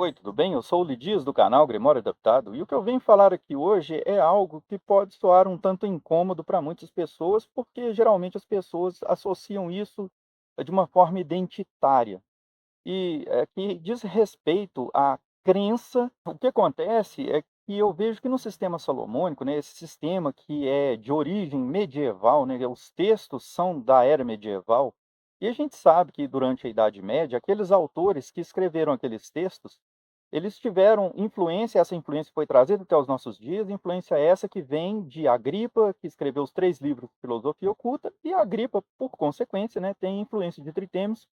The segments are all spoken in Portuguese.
Oi, tudo bem? Eu sou o Lidias do canal Grimório Adaptado e o que eu venho falar aqui hoje é algo que pode soar um tanto incômodo para muitas pessoas, porque geralmente as pessoas associam isso de uma forma identitária e que diz respeito à crença. O que acontece é que eu vejo que no sistema salomônico, né, esse sistema que é de origem medieval, né, os textos são da era medieval, e a gente sabe que durante a Idade Média, aqueles autores que escreveram aqueles textos eles tiveram influência, essa influência foi trazida até os nossos dias, influência essa que vem de Agripa, que escreveu os 3 livros de filosofia oculta, e Agripa, por consequência, né, tem influência de Tritêmios,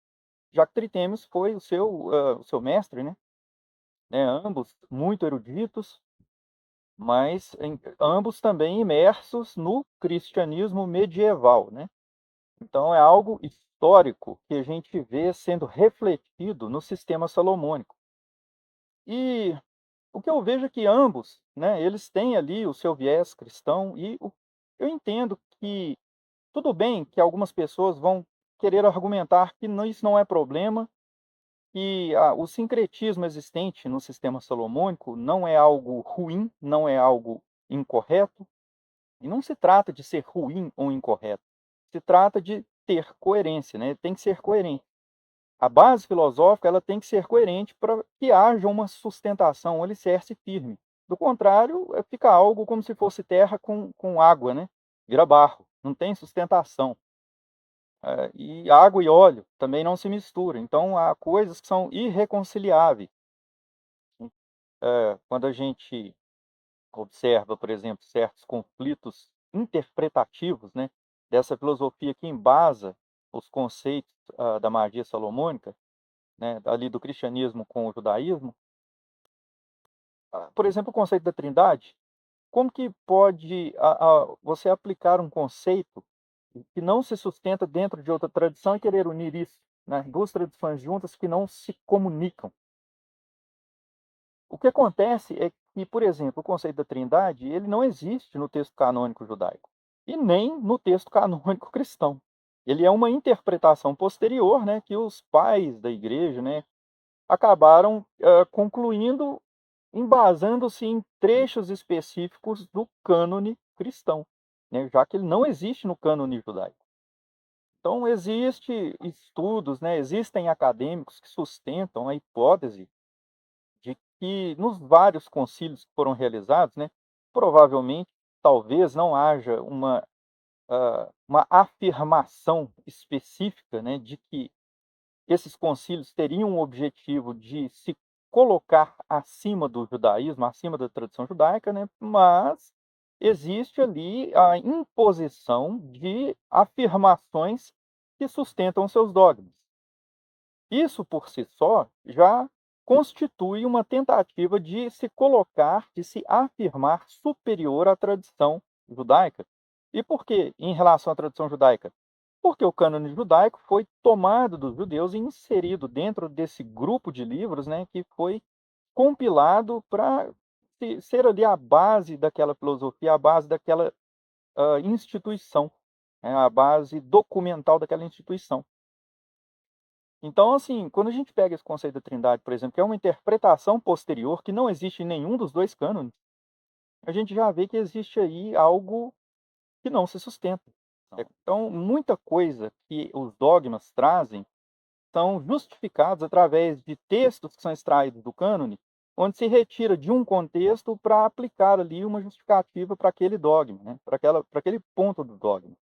já que Tritêmios foi o seu mestre, né, ambos muito eruditos, mas ambos também imersos no cristianismo medieval, né. Então é algo histórico que a gente vê sendo refletido no sistema salomônico. E o que eu vejo é que ambos, né, eles têm ali o seu viés cristão eu entendo que tudo bem que algumas pessoas vão querer argumentar que isso não é problema, que o sincretismo existente no sistema salomônico não é algo ruim, não é algo incorreto, e não se trata de ser ruim ou incorreto, se trata de ter coerência, né, tem que ser coerente. A base filosófica ela tem que ser coerente para que haja uma sustentação, um alicerce firme. Do contrário, fica algo como se fosse terra com água, né? Vira barro, não tem sustentação. E água e óleo também não se misturam. Então, há coisas que são irreconciliáveis. Quando a gente observa, por exemplo, certos conflitos interpretativos, né, dessa filosofia que embasa os conceitos da magia salomônica, né, ali do cristianismo com o judaísmo, por exemplo, o conceito da trindade, como que pode você aplicar um conceito que não se sustenta dentro de outra tradição e querer unir isso, né, duas tradições juntas que não se comunicam? O que acontece é que, por exemplo, o conceito da trindade, ele não existe no texto canônico judaico e nem no texto canônico cristão. Ele é uma interpretação posterior, né, que os pais da igreja, né, acabaram concluindo, embasando-se em trechos específicos do cânone cristão, né, já que ele não existe no cânone judaico. Então existe estudos, né, existem acadêmicos que sustentam a hipótese de que nos vários concílios que foram realizados, né, provavelmente, talvez não haja uma afirmação específica, né, de que esses concílios teriam o objetivo de se colocar acima do judaísmo, acima da tradição judaica, né, mas existe ali a imposição de afirmações que sustentam seus dogmas. Isso por si só já constitui uma tentativa de se colocar, de se afirmar superior à tradição judaica. E por que em relação à tradição judaica? Porque o cânone judaico foi tomado dos judeus e inserido dentro desse grupo de livros, né, que foi compilado para ser ali a base daquela filosofia, a base daquela instituição, né, a base documental daquela instituição. Então, assim, quando a gente pega esse conceito da trindade, por exemplo, que é uma interpretação posterior que não existe em nenhum dos dois cânones, a gente já vê que existe aí algo que não se sustenta. Então, muita coisa que os dogmas trazem são justificados através de textos que são extraídos do cânone, onde se retira de um contexto para aplicar ali uma justificativa para aquele dogma, né? Para aquele ponto do dogma.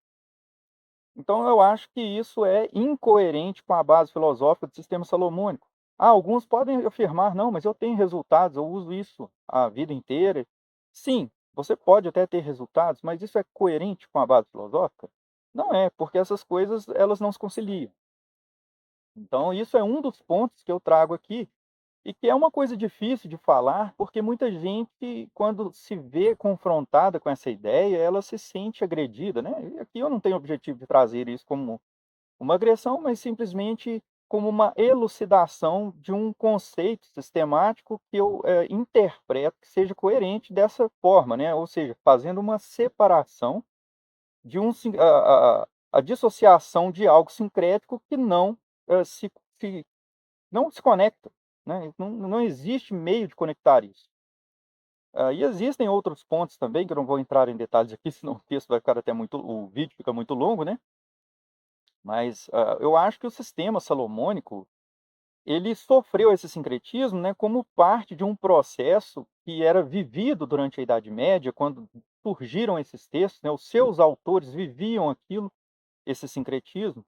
Então, eu acho que isso é incoerente com a base filosófica do sistema salomônico. Alguns podem afirmar, não, mas eu tenho resultados, eu uso isso a vida inteira. Sim, você pode até ter resultados, mas isso é coerente com a base filosófica? Não é, porque essas coisas elas não se conciliam. Então, isso é um dos pontos que eu trago aqui e que é uma coisa difícil de falar, porque muita gente, quando se vê confrontada com essa ideia, ela se sente agredida, né? E aqui eu não tenho o objetivo de trazer isso como uma agressão, mas simplesmente como uma elucidação de um conceito sistemático que eu interpreto que seja coerente dessa forma, né? Ou seja, fazendo uma separação de a dissociação de algo sincrético que não se conecta, né, não existe meio de conectar isso. E existem outros pontos também, que eu não vou entrar em detalhes aqui, senão o texto vai ficar até muito o vídeo fica muito longo, né, mas, eu acho que o sistema salomônico, ele sofreu esse sincretismo, né, como parte de um processo que era vivido durante a Idade Média, quando surgiram esses textos, né, os seus autores viviam aquilo, esse sincretismo.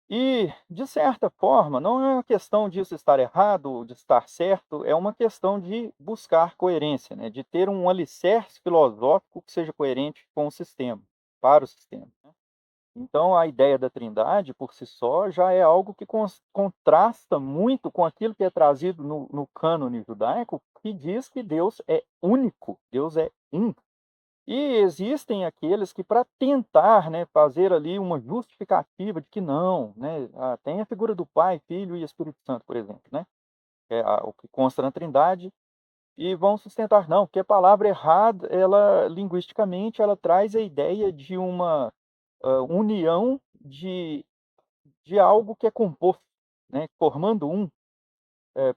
E, de certa forma, não é uma questão disso estar errado ou de estar certo, é uma questão de buscar coerência, né, de ter um alicerce filosófico que seja coerente com o sistema, para o sistema, né. Então a ideia da trindade, por si só, já é algo que contrasta muito com aquilo que é trazido no cânone judaico, que diz que Deus é único, Deus é um. E existem aqueles que, para tentar, né, fazer ali uma justificativa de que não, né, tem a figura do Pai, Filho e Espírito Santo, por exemplo, né, o que consta na Trindade, e vão sustentar, não, porque a palavra errada, ela linguisticamente, ela traz a ideia de uma, união de algo que é composto, né, formando um.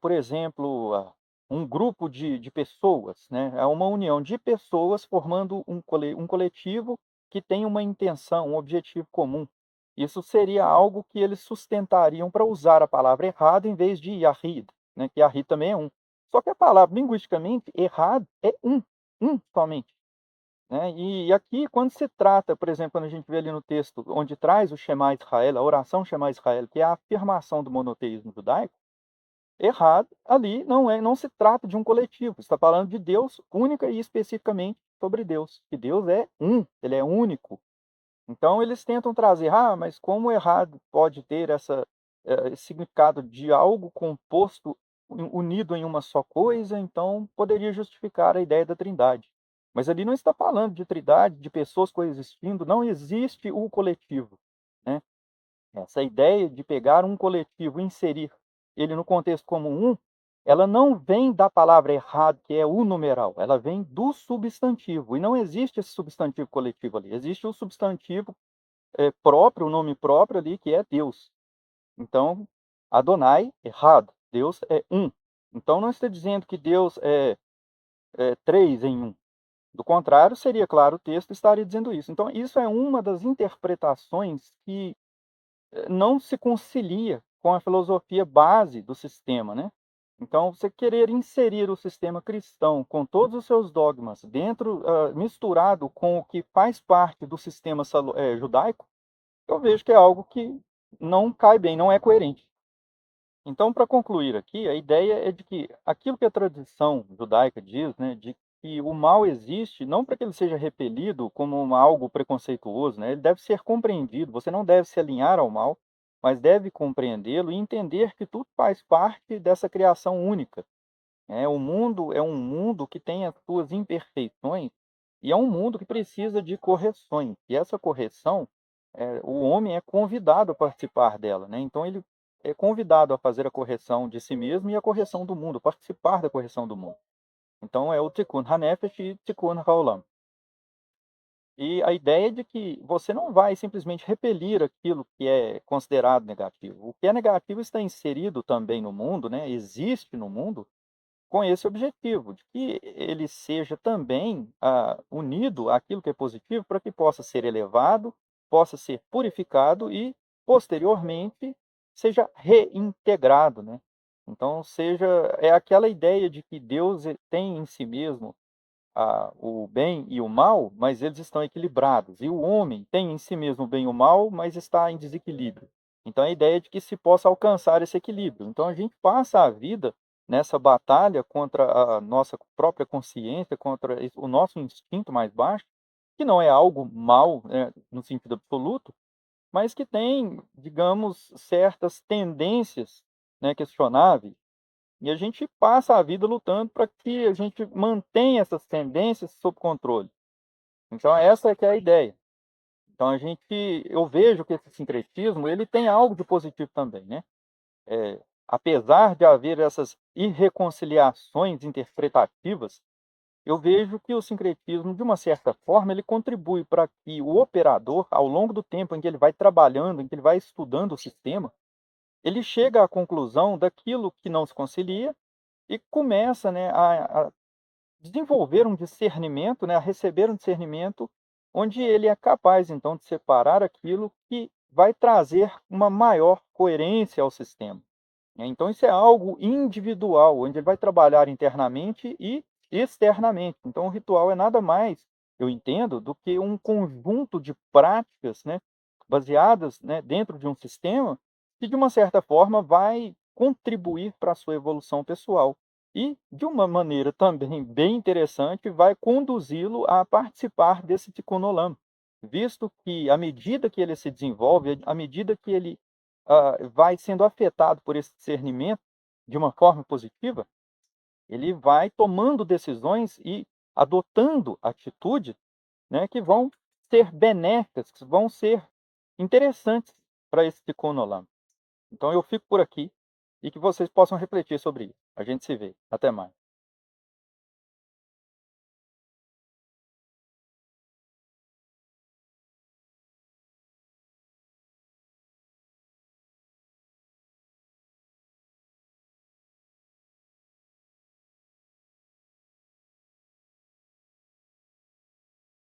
Por exemplo, um grupo de pessoas, né, é uma união de pessoas formando um coletivo que tem uma intenção, um objetivo comum. Isso seria algo que eles sustentariam para usar a palavra errado em vez de Yahid, né, que Yahid também é um. Só que a palavra linguisticamente errado é um somente, né. E aqui quando se trata, por exemplo, quando a gente vê ali no texto onde traz o Shema Israel, a oração Shema Israel, que é a afirmação do monoteísmo judaico, errado ali não se trata de um coletivo, está falando de Deus única e especificamente sobre Deus, que Deus é um, ele é único. Então eles tentam trazer: "Ah, mas como o errado pode ter esse significado de algo composto, unido em uma só coisa, então poderia justificar a ideia da trindade". Mas ali não está falando de trindade, de pessoas coexistindo, não existe o coletivo, né. Essa ideia de pegar um coletivo e inserir ele no contexto como um, ela não vem da palavra errado, que é o numeral, ela vem do substantivo, e não existe esse substantivo coletivo ali, existe o substantivo, próprio, o nome próprio ali, que é Deus. Então, Adonai, errado, Deus é um. Então não está dizendo que Deus é 3 em um. Do contrário, seria claro, o texto estaria dizendo isso. Então isso é uma das interpretações que não se concilia com a filosofia base do sistema, né. Então você querer inserir o sistema cristão com todos os seus dogmas dentro, misturado com o que faz parte do sistema judaico, eu vejo que é algo que não cai bem, não é coerente. Então, para concluir aqui, a ideia é de que aquilo que a tradição judaica diz, né, de que o mal existe não para que ele seja repelido como algo preconceituoso, né, ele deve ser compreendido, você não deve se alinhar ao mal, mas deve compreendê-lo e entender que tudo faz parte dessa criação única. O mundo é um mundo que tem as suas imperfeições e é um mundo que precisa de correções. E essa correção, o homem é convidado a participar dela, né? Então ele é convidado a fazer a correção de si mesmo e a correção do mundo, participar da correção do mundo. Então é o Tikkun HaNefesh e Tikkun HaOlam. E a ideia é de que você não vai simplesmente repelir aquilo que é considerado negativo. O que é negativo está inserido também no mundo, né? Existe no mundo com esse objetivo, de que ele seja também, unido àquilo que é positivo, para que possa ser elevado, possa ser purificado e, posteriormente, seja reintegrado, né. Então é aquela ideia de que Deus tem em si mesmo, o bem e o mal, mas eles estão equilibrados, e o homem tem em si mesmo o bem e o mal, mas está em desequilíbrio. Então a ideia é de que se possa alcançar esse equilíbrio. Então a gente passa a vida nessa batalha contra a nossa própria consciência, contra o nosso instinto mais baixo, que não é algo mal, no sentido absoluto, mas que tem, digamos, certas tendências, né, questionáveis, e a gente passa a vida lutando para que a gente mantenha essas tendências sob controle. Então essa é que é a ideia. Então eu vejo que esse sincretismo, ele tem algo de positivo também, né. Apesar de haver essas irreconciliações interpretativas, eu vejo que o sincretismo, de uma certa forma, ele contribui para que o operador, ao longo do tempo em que ele vai trabalhando, em que ele vai estudando o sistema, ele chega à conclusão daquilo que não se concilia e começa, né, a desenvolver um discernimento, né, a receber um discernimento, onde ele é capaz, então, de separar aquilo que vai trazer uma maior coerência ao sistema, né. Então isso é algo individual, onde ele vai trabalhar internamente e externamente. Então o ritual é nada mais, eu entendo, do que um conjunto de práticas, né, baseadas, né, dentro de um sistema, que de uma certa forma vai contribuir para a sua evolução pessoal. E, de uma maneira também bem interessante, vai conduzi-lo a participar desse Tikkun Olam, visto que à medida que ele se desenvolve, à medida que ele vai sendo afetado por esse discernimento de uma forma positiva, ele vai tomando decisões e adotando atitudes, né, que vão ser benéficas, que vão ser interessantes para esse Tikkun Olam. Então eu fico por aqui e que vocês possam refletir sobre isso. A gente se vê. Até mais.